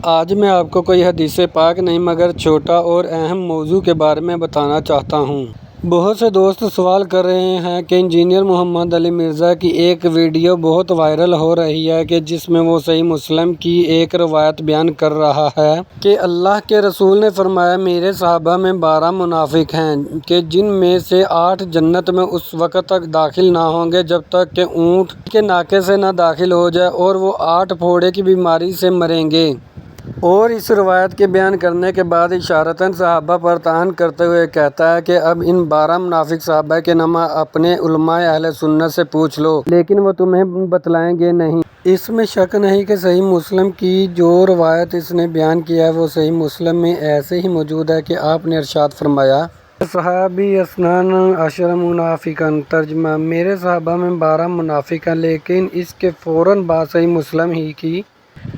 آج میں آپ کو کوئی حدیث پاک نہیں مگر چھوٹا اور اہم موضوع کے بارے میں بتانا چاہتا ہوں۔ بہت سے دوست سوال کر رہے ہیں کہ انجینئر محمد علی مرزا کی ایک ویڈیو بہت وائرل ہو رہی ہے کہ جس میں وہ صحیح مسلم کی ایک روایت بیان کر رہا ہے کہ اللہ کے رسول نے فرمایا میرے صحابہ میں 12 منافق ہیں کہ جن میں سے 8 جنت میں اس وقت تک داخل نہ ہوں گے جب تک کہ اونٹ کے ناکے سے نہ داخل ہو جائے اور وہ 8 پھوڑے کی بیماری سے مریں گے۔ اور اس روایت کے بیان کرنے کے بعد اشارتاً صحابہ پر طعن کرتے ہوئے کہتا ہے کہ اب ان 12 منافق صحابہ کے نام اپنے علماء اہل سنت سے پوچھ لو لیکن وہ تمہیں بتلائیں گے نہیں۔ اس میں شک نہیں کہ صحیح مسلم کی جو روایت اس نے بیان کیا ہے وہ صحیح مسلم میں ایسے ہی موجود ہے کہ آپ نے ارشاد فرمایا صحابی اسنان عشر منافقان۔ ترجمہ: میرے صحابہ میں 12 منافق ہیں، لیکن اس کے فوراً بعد صحیح مسلم ہی کی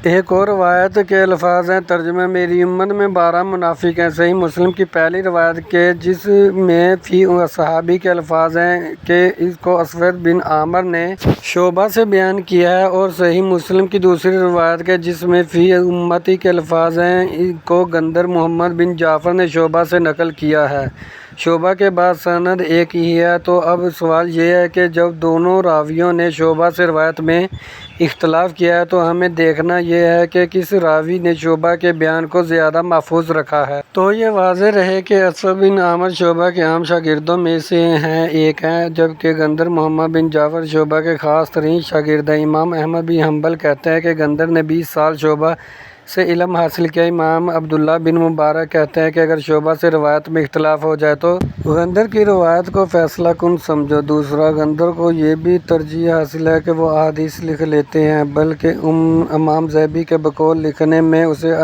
ایک اور روایت کے الفاظ ہیں۔ ترجمہ: میری امت میں 12 منافق ہیں۔ صحیح مسلم کی پہلی روایت کے جس میں فی صحابی کے الفاظ ہیں کہ اس کو اسود بن عامر نے شعبہ سے بیان کیا ہے، اور صحیح مسلم کی دوسری روایت کے جس میں فی امتی کے الفاظ ہیں اس کو گندر محمد بن جعفر نے شعبہ سے نقل کیا ہے۔ شعبہ کے بعد سند ایک ہی ہے۔ تو اب سوال یہ ہے کہ جب دونوں راویوں نے شعبہ سے روایت میں اختلاف کیا ہے تو ہمیں دیکھنا یہ ہے کہ کس راوی نے شعبہ کے بیان کو زیادہ محفوظ رکھا ہے۔ تو یہ واضح رہے کہ اسود بن عامر شعبہ کے عام شاگردوں میں سے ایک ہیں، جبکہ گندر محمد بن جعفر شعبہ کے خاص ترین شاگرد ہیں۔ امام احمد بن حنبل کہتے ہیں کہ گندر نے 20 سال شعبہ سے علم حاصل کیا۔ امام عبداللہ بن مبارک کہتے ہیں کہ اگر شعبہ سے روایت میں اختلاف ہو جائے تو گندر کی روایت کو فیصلہ کن سمجھو۔ دوسرا، گندر کو یہ بھی ترجیح حاصل ہے کہ وہ احادیث لکھ لیتے ہیں، بلکہ امام ذہبی کے بقول لکھنے میں اسے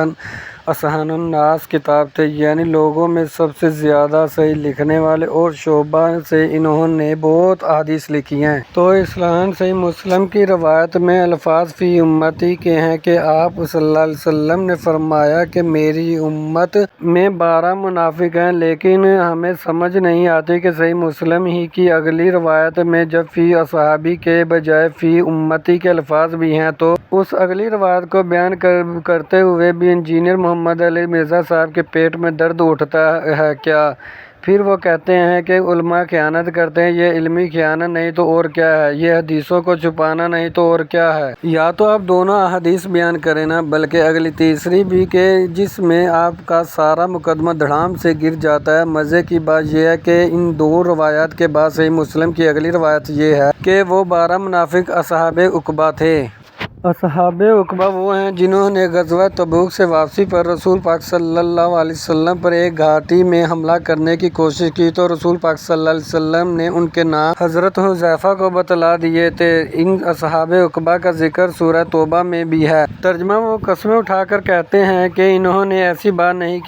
اصحن الناس کتاب تھے، یعنی لوگوں میں سب سے زیادہ صحیح لکھنے والے، اور شعبہ سے انہوں نے بہت احادیث لکھی ہیں۔ تو اصلاً صحیح مسلم کی روایت میں الفاظ فی امتی کے ہیں کہ آپ صلی اللہ علیہ وسلم نے فرمایا کہ میری امت میں 12 منافق ہیں، لیکن ہمیں سمجھ نہیں آتی کہ صحیح مسلم ہی کی اگلی روایت میں جب فی صحابی کے بجائے فی امتی کے الفاظ بھی ہیں تو اس اگلی روایت کو بیان کرتے ہوئے بھی انجینئر محمد علی مرزا صاحب کے پیٹ میں درد اٹھتا ہے کیا؟ پھر وہ کہتے ہیں کہ علماء خیانت کرتے ہیں۔ یہ علمی خیانت نہیں تو اور کیا ہے؟ یہ حدیثوں کو چھپانا نہیں تو اور کیا ہے؟ یا تو آپ دونوں احادیث بیان کریں نا، بلکہ اگلی تیسری بھی کہ جس میں آپ کا سارا مقدمہ دھڑام سے گر جاتا ہے۔ مزے کی بات یہ ہے کہ ان 2 روایات کے بعد صحیح مسلم کی اگلی روایت یہ ہے کہ وہ 12 منافق اصحاب عقبہ تھے۔ اصحاب عقبہ وہ ہیں جنہوں نے غزوہ تبوک سے واپسی پر رسول پاک صلی اللہ علیہ وسلم پر ایک گھاٹی میں حملہ کرنے کی کوشش کی تو رسول پاک صلی اللہ علیہ وسلم نے ان کے نام حضرت حذیفہ کو بتلا دیے تھے۔ ان اصحاب عقبہ کا ذکر سورہ توبہ میں بھی ہے۔ ترجمہ: وہ قسمیں اٹھا کر کہتے ہیں کہ انہوں نے ایسی بات نہیں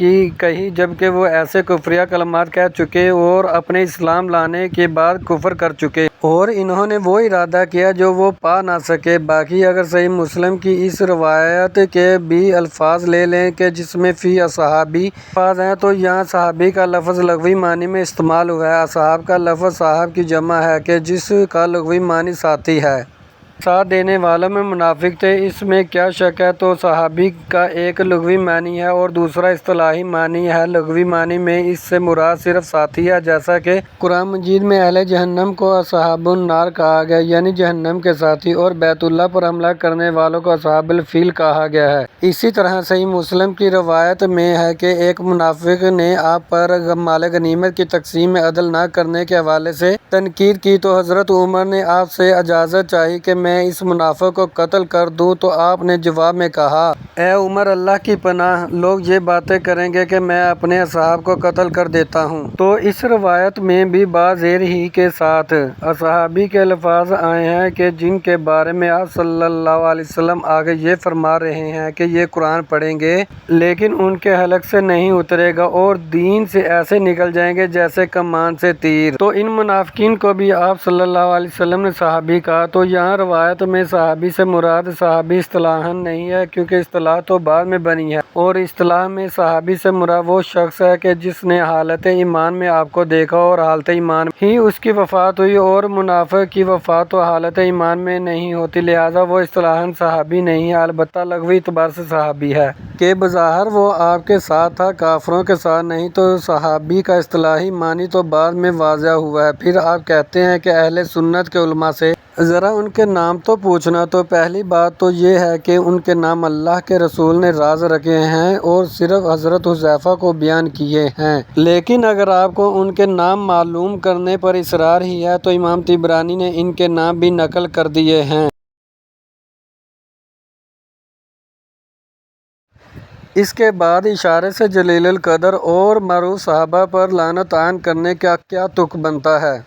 کہی جبکہ وہ ایسے کفریہ کلمات کہہ چکے اور اپنے اسلام لانے کے بعد کفر کر چکے، اور انہوں نے وہ ارادہ کیا جو وہ پا نہ سکے۔ باقی اگر صحیح مسلم کی اس روایت کے بھی الفاظ لے لیں کہ جس میں فی صحابی الفاظ ہیں تو یہاں صحابی کا لفظ لغوی معنی میں استعمال ہوا ہے۔ اصحاب کا لفظ صاحب کی جمع ہے کہ جس کا لغوی معنی ساتھی ہے۔ ساتھ دینے والوں میں منافق تھے، اس میں کیا شک ہے؟ تو صحابی کا ایک لغوی معنی ہے اور دوسرا اصطلاحی معنی ہے۔ لغوی معنی میں اس سے مراد صرف ساتھی ہے، جیسا کہ قرآن مجید میں اہل جہنم کو اصحاب النار کہا گیا، یعنی جہنم کے ساتھی، اور بیت اللہ پر حملہ کرنے والوں کو اصحاب الفیل کہا گیا ہے۔ اسی طرح صحیح مسلم کی روایت میں ہے کہ ایک منافق نے آپ پر مال غنیمت کی تقسیم میں عدل نہ کرنے کے حوالے سے تنقید کی تو حضرت عمر نے آپ سے اجازت چاہی کہ میں اس منافق کو قتل کر دوں، تو آپ نے جواب میں کہا اے عمر، اللہ کی پناہ، لوگ یہ باتیں کریں گے کہ میں اپنے اصحاب کو قتل کر دیتا ہوں۔ تو اس روایت میں بھی بازیر ہی کے ساتھ اصحابی کے الفاظ آئے ہیں کہ جن کے بارے میں آپ صلی اللہ علیہ وسلم آگے یہ فرما رہے ہیں کہ یہ قرآن پڑھیں گے لیکن ان کے حلق سے نہیں اترے گا اور دین سے ایسے نکل جائیں گے جیسے کمان سے تیر۔ تو ان منافقین کو بھی آپ صلی اللہ علیہ وسلم نے صحابی کہا۔ تو یہاں روایت روایت میں صحابی سے مراد صحابی اصطلاحاً نہیں ہے، کیونکہ اصطلاح تو بعد میں بنی ہے، اور اصطلاح میں صحابی سے مراد وہ شخص ہے کہ جس نے حالت ایمان میں آپ کو دیکھا اور حالت ایمان ہی اس کی وفات ہوئی، اور منافق کی وفات تو حالت ایمان میں نہیں ہوتی، لہٰذا وہ اصطلاحاً صحابی نہیں ہے، البتہ لغوی اعتبار سے صحابی ہے کہ بظاہر وہ آپ کے ساتھ تھا، کافروں کے ساتھ نہیں۔ تو صحابی کا اصطلاحی معنی تو بعد میں واضح ہوا ہے۔ پھر آپ کہتے ہیں کہ اہل سنت کے علماء سے ذرا ان کے نام تو پوچھنا۔ تو پہلی بات تو یہ ہے کہ ان کے نام اللہ کے رسول نے راز رکھے ہیں اور صرف حضرت حذیفہ کو بیان کیے ہیں، لیکن اگر آپ کو ان کے نام معلوم کرنے پر اصرار ہی ہے تو امام طبرانی نے ان کے نام بھی نقل کر دیے ہیں۔ اس کے بعد اشارے سے جلیل القدر اور معروف صحابہ پر لعنت عام کرنے کا کیا تک بنتا ہے؟